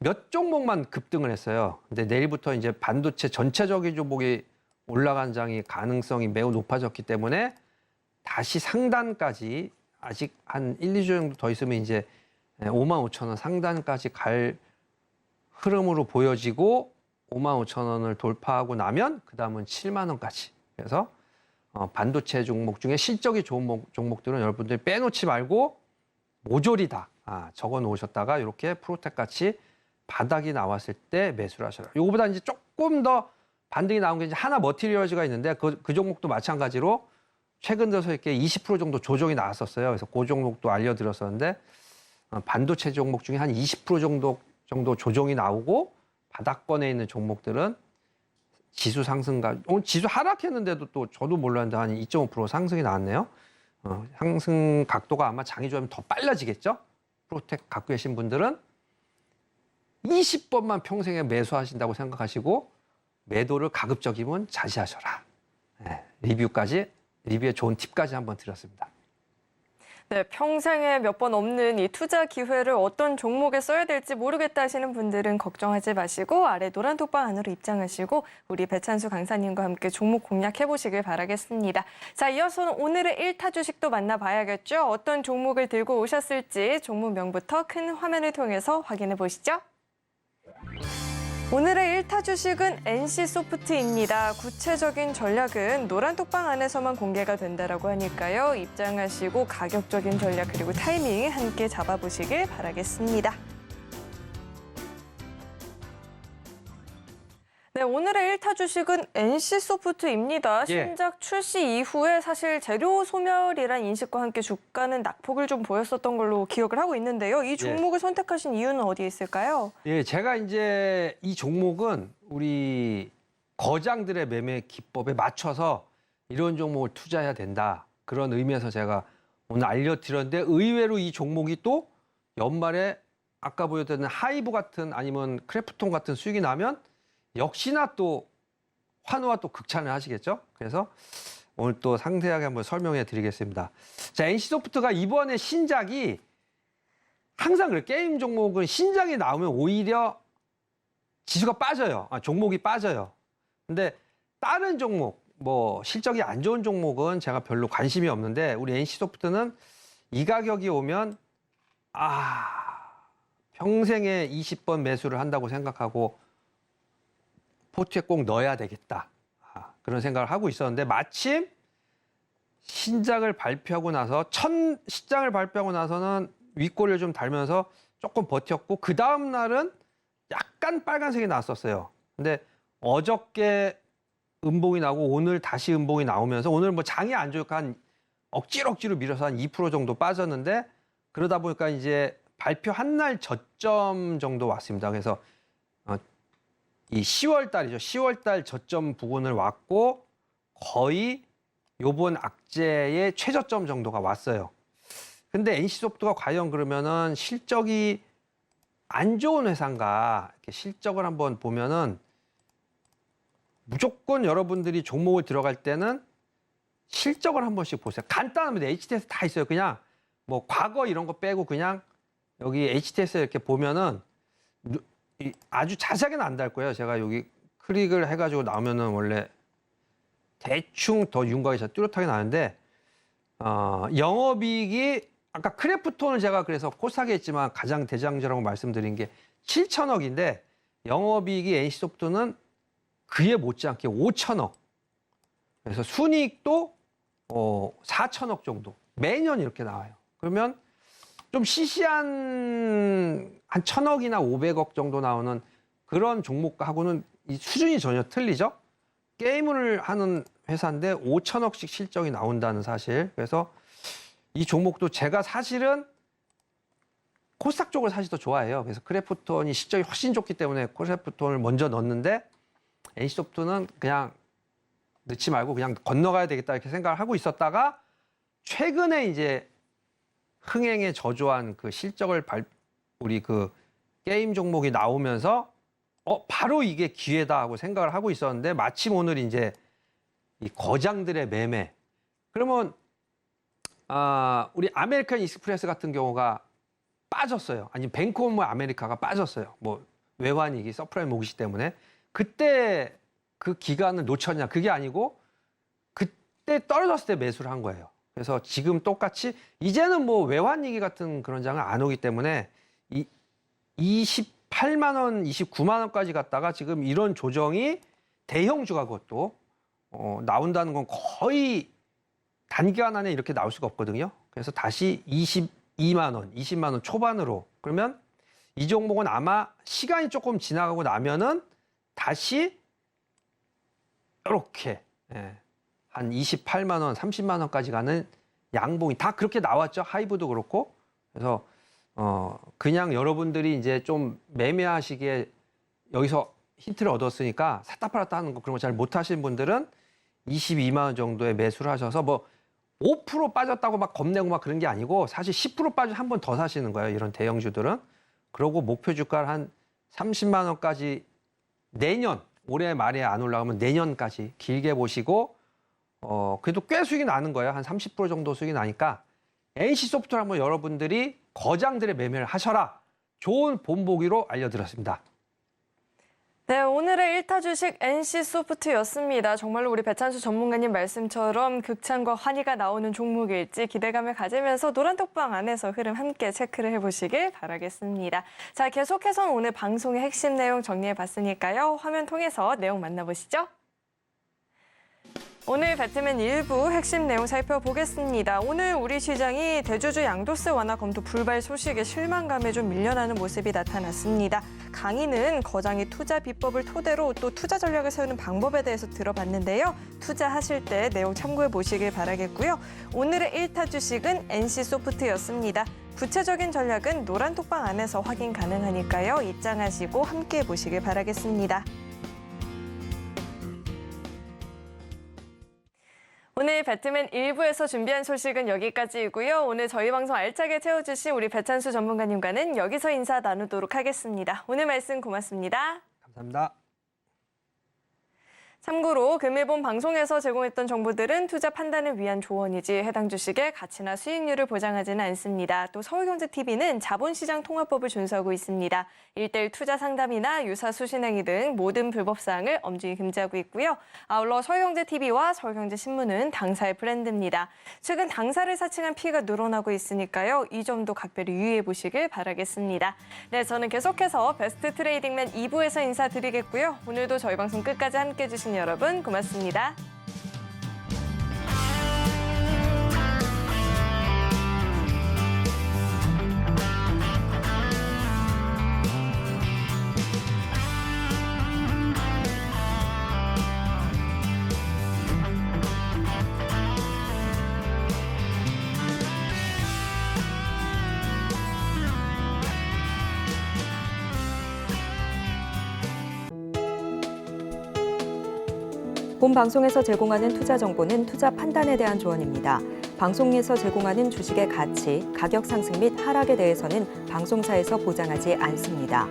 몇 종목만 급등을 했어요. 근데 내일부터 이제 반도체 전체적인 종목이 올라간 장이 가능성이 매우 높아졌기 때문에 다시 상단까지 아직 한 1, 2주 정도 더 있으면 이제 5만 5천 원 상단까지 갈 흐름으로 보여지고 5만 5천 원을 돌파하고 나면 그 다음은 7만 원까지. 그래서 반도체 종목 중에 실적이 좋은 종목들은 여러분들 빼놓지 말고 모조리 다 적어 놓으셨다가 이렇게 프로텍 같이 바닥이 나왔을 때 매수를 하셔라. 요거보다 이제 조금 더 반등이 나온 게 이제 하나 머티리얼즈가 있는데 그 종목도 마찬가지로 최근 들어서 이렇게 20% 정도 조정이 나왔었어요. 그래서 그 종목도 알려드렸었는데 반도체 종목 중에 한 20% 정도 조정이 나오고 바닥권에 있는 종목들은 지수 상승가 오늘 지수 하락했는데도 또 저도 몰랐는데 한 2.5% 상승이 나왔네요. 상승 각도가 아마 장이 좋으면 더 빨라지겠죠. 프로텍 갖고 계신 분들은 20번만 평생에 매수하신다고 생각하시고 매도를 가급적이면 자제하셔라. 네, 리뷰에 좋은 팁까지 한번 드렸습니다. 네, 평생에 몇 번 없는 이 투자 기회를 어떤 종목에 써야 될지 모르겠다 하시는 분들은 걱정하지 마시고 아래 노란 톡방 안으로 입장하시고 우리 배찬수 강사님과 함께 종목 공략해 보시길 바라겠습니다. 자, 이어서는 오늘의 1타 주식도 만나봐야겠죠. 어떤 종목을 들고 오셨을지 종목명부터 큰 화면을 통해서 확인해 보시죠. 오늘의 1타 주식은 NC소프트입니다. 구체적인 전략은 노란 톡방 안에서만 공개가 된다고 하니까요. 입장하시고 가격적인 전략 그리고 타이밍 함께 잡아보시길 바라겠습니다. 네, 오늘의 1타 주식은 NC소프트입니다. 예. 신작 출시 이후에 사실 재료 소멸이란 인식과 함께 주가는 낙폭을 좀 보였었던 걸로 기억을 하고 있는데요. 이 종목을 선택하신 이유는 어디에 있을까요? 예, 제가 이제 이 종목은 우리 거장들의 매매 기법에 맞춰서 이런 종목을 투자해야 된다. 그런 의미에서 제가 오늘 알려드렸는데 의외로 이 종목이 또 연말에 아까 보여드린 하이브 같은 아니면 크래프톤 같은 수익이 나면 역시나 또 환호와 또 극찬을 하시겠죠. 그래서 오늘 또 상세하게 한번 설명해 드리겠습니다. 자, NC소프트가 이번에 신작이 항상 그래 게임 종목은 신작이 나오면 오히려 지수가 빠져요. 종목이 빠져요. 근데 다른 종목, 뭐 실적이 안 좋은 종목은 제가 별로 관심이 없는데 우리 NC소프트는 이 가격이 오면 평생에 20번 매수를 한다고 생각하고 포트에 꼭 넣어야 되겠다. 그런 생각을 하고 있었는데 마침 신작을 발표하고 나서 시장을 발표하고 나서는 윗꼬리를 좀 달면서 조금 버텼고 그 다음 날은 약간 빨간색이 나왔었어요. 근데 어저께 음봉이 나고 오늘 다시 음봉이 나오면서 오늘 뭐 장이 안 좋으니까 한 억지로 밀어서 한 2% 정도 빠졌는데 그러다 보니까 이제 발표 한 날 저점 정도 왔습니다. 그래서 이 10월 달이죠. 10월 달 저점 부근을 왔고 거의 요번 악재의 최저점 정도가 왔어요. 근데 NC소프트가 과연 그러면은 실적이 안 좋은 회사인가? 이렇게 실적을 한번 보면은 무조건 여러분들이 종목을 들어갈 때는 실적을 한 번씩 보세요. 간단합니다. HTS 다 있어요. 그냥 뭐 과거 이런 거 빼고 그냥 여기 HTS 이렇게 보면은 아주 자세하게는 안 달 거예요. 제가 여기 클릭을 해가지고 나오면은 원래 대충 더 윤곽이 잘 뚜렷하게 나는데 영업이익이 아까 크래프톤을 제가 그래서 코스닥에 있지만 가장 대장주라고 말씀드린 게 7천억인데 영업이익이 NC소프트는 그에 못지않게 5천억. 그래서 순이익도 4천억 정도 매년 이렇게 나와요. 그러면 좀 시시한 한 1,000억이나 500억 정도 나오는 그런 종목하고는 이 수준이 전혀 틀리죠. 게임을 하는 회사인데 5천억씩 실적이 나온다는 사실. 그래서 이 종목도 제가 사실은 코스닥 쪽을 사실 더 좋아해요. 그래서 크래프톤이 실적이 훨씬 좋기 때문에 크래프톤을 먼저 넣었는데 NC소프트는 그냥 넣지 말고 그냥 건너가야 되겠다 이렇게 생각을 하고 있었다가 최근에 이제 흥행에 저조한 그 실적을 우리 그 게임 종목이 나오면서 바로 이게 기회다 하고 생각을 하고 있었는데 마침 오늘 이제 이 거장들의 매매. 그러면 우리 아메리칸 익스프레스 같은 경우가 빠졌어요. 아니 뱅크 오브 아메리카가 빠졌어요. 뭐 외환위기, 서프라임 모기지 때문에. 그때 그 기간을 놓쳤냐? 그게 아니고 그때 떨어졌을 때 매수를 한 거예요. 그래서 지금 똑같이 이제는 뭐 외환위기 같은 그런 장은 안 오기 때문에 28만 원, 29만 원까지 갔다가 지금 이런 조정이 대형주가 그것도 나온다는 건 거의 단기간 안에 이렇게 나올 수가 없거든요. 그래서 다시 22만 원, 20만 원 초반으로 그러면 이 종목은 아마 시간이 조금 지나가고 나면은 다시 이렇게 한 28만 원, 30만 원까지 가는 양봉이 다 그렇게 나왔죠. 하이브도 그렇고. 그래서 그냥 여러분들이 이제 좀 매매하시기에 여기서 힌트를 얻었으니까 샀다 팔았다 하는 거 그런 거 잘 못하시는 분들은 22만 원 정도에 매수를 하셔서 뭐 5% 빠졌다고 막 겁내고 막 그런 게 아니고 사실 10% 빠져 한 번 더 사시는 거예요. 이런 대형주들은. 그러고 목표 주가를 한 30만 원까지 내년 올해 말에 안 올라가면 내년까지 길게 보시고 그래도 꽤 수익이 나는 거예요. 한 30% 정도 수익이 나니까 NC소프트를 한번 여러분들이 거장들의 매매를 하셔라. 좋은 본보기로 알려드렸습니다. 네, 오늘의 1타 주식 NC소프트였습니다. 정말로 우리 배찬수 전문가님 말씀처럼 극찬과 환희가 나오는 종목일지 기대감을 가지면서 노란톡방 안에서 흐름 함께 체크를 해보시길 바라겠습니다. 자, 계속해서 오늘 방송의 핵심 내용 정리해봤으니까요. 화면 통해서 내용 만나보시죠. 오늘 배트맨 일부 핵심 내용 살펴보겠습니다. 오늘 우리 시장이 대주주 양도세 완화 검토 불발 소식에 실망감에 좀 밀려나는 모습이 나타났습니다. 강의는 거장이 투자 비법을 토대로 또 투자 전략을 세우는 방법에 대해서 들어봤는데요. 투자하실 때 내용 참고해 보시길 바라겠고요. 오늘의 1타 주식은 NC소프트였습니다. 구체적인 전략은 노란톡방 안에서 확인 가능하니까요. 입장하시고 함께 보시길 바라겠습니다. 오늘 배트맨 1부에서 준비한 소식은 여기까지이고요. 오늘 저희 방송 알차게 채워주신 우리 배찬수 전문가님과는 여기서 인사 나누도록 하겠습니다. 오늘 말씀 고맙습니다. 감사합니다. 참고로 금일본 방송에서 제공했던 정보들은 투자 판단을 위한 조언이지 해당 주식의 가치나 수익률을 보장하지는 않습니다. 또 서울경제TV는 자본시장 통화법을 준수하고 있습니다. 1:1 투자 상담이나 유사 수신행위 등 모든 불법 사항을 엄중히 금지하고 있고요. 아울러 서울경제TV와 서울경제신문은 당사의 브랜드입니다. 최근 당사를 사칭한 피해가 늘어나고 있으니까요. 이 점도 각별히 유의해 보시길 바라겠습니다. 네, 저는 계속해서 베스트 트레이딩맨 2부에서 인사드리겠고요. 오늘도 저희 방송 끝까지 함께해 주신 여러분 고맙습니다. 본 방송에서 제공하는 투자 정보는 투자 판단에 대한 조언입니다. 방송에서 제공하는 주식의 가치, 가격 상승 및 하락에 대해서는 방송사에서 보장하지 않습니다.